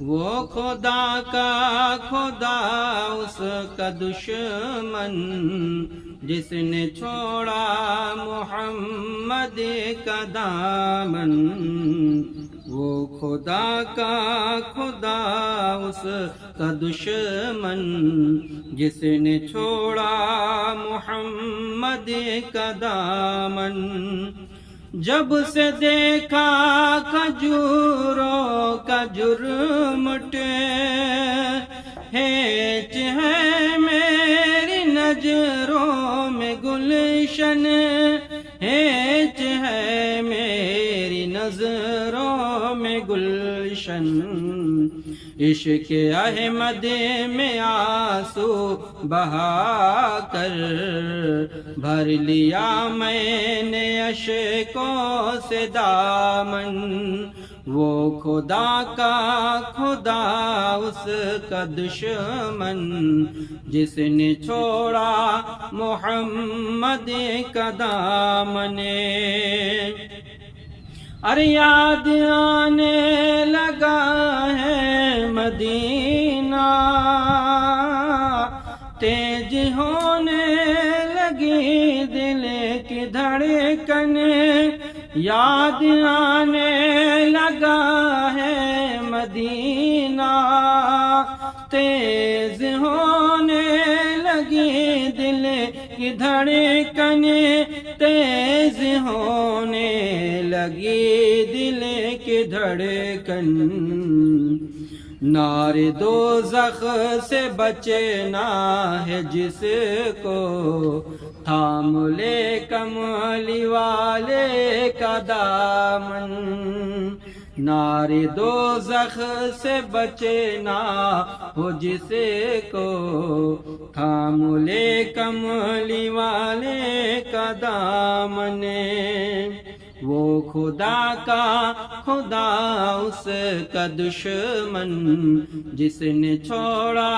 وہ خدا کا خدا اس کا دشمن جس نے چھوڑا محمد کا دامن، وہ خدا کا خدا اس کا دشمن جس نے چھوڑا محمد کا دامن، جب سے دیکھا کھجوروں کا جرم ہیچ ہے میری نظروں میں گلشن، ہیچ ہے میری نظروں میں گلشن، عشق احمد میں آنسو بہا کر بھر لیا میں نے اشکوں سے دامن، وہ خدا کا خدا اس کا دشمن جس نے چھوڑا محمد کا دامن، ارے یاد آنے لگا ہے مدینہ، تیز ہونے لگی دل کی دھڑکن، یاد آنے لگا ہے مدینہ، تیز ہونے لگی دل کی دھڑکن، تیز ہونے لگی دل کی دھڑکن، نار دوزخ سے بچنا ہے جس کو تھام لے کملی والے کا دامن، نار دوزخ سے بچنا ہو جس کو تھام لے کملی والے کا دامن، وہ خدا کا خدا اس کا دشمن جس نے چھوڑا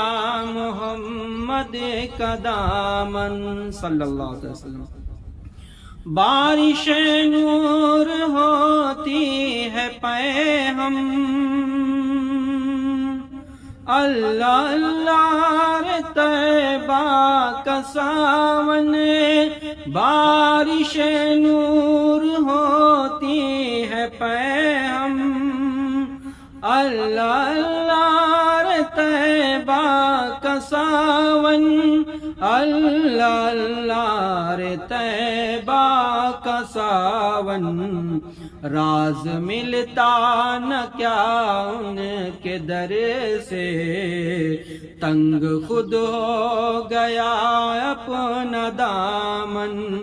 محمد کا دامن، صلی اللہ علیہ وسلم، بارش نور ہوتی ہے پے ہم، اللہ اللہ رے طیبہ کا ساون، بارش نور ہوتی ہے پے ہم، اللہ اللہ رے طیبہ کا ساون، اللہ اللہ رے طیبہ کا ساون، راز ملتا نہ کیا ان کے در سے، تنگ خود ہو گیا اپنا دامن۔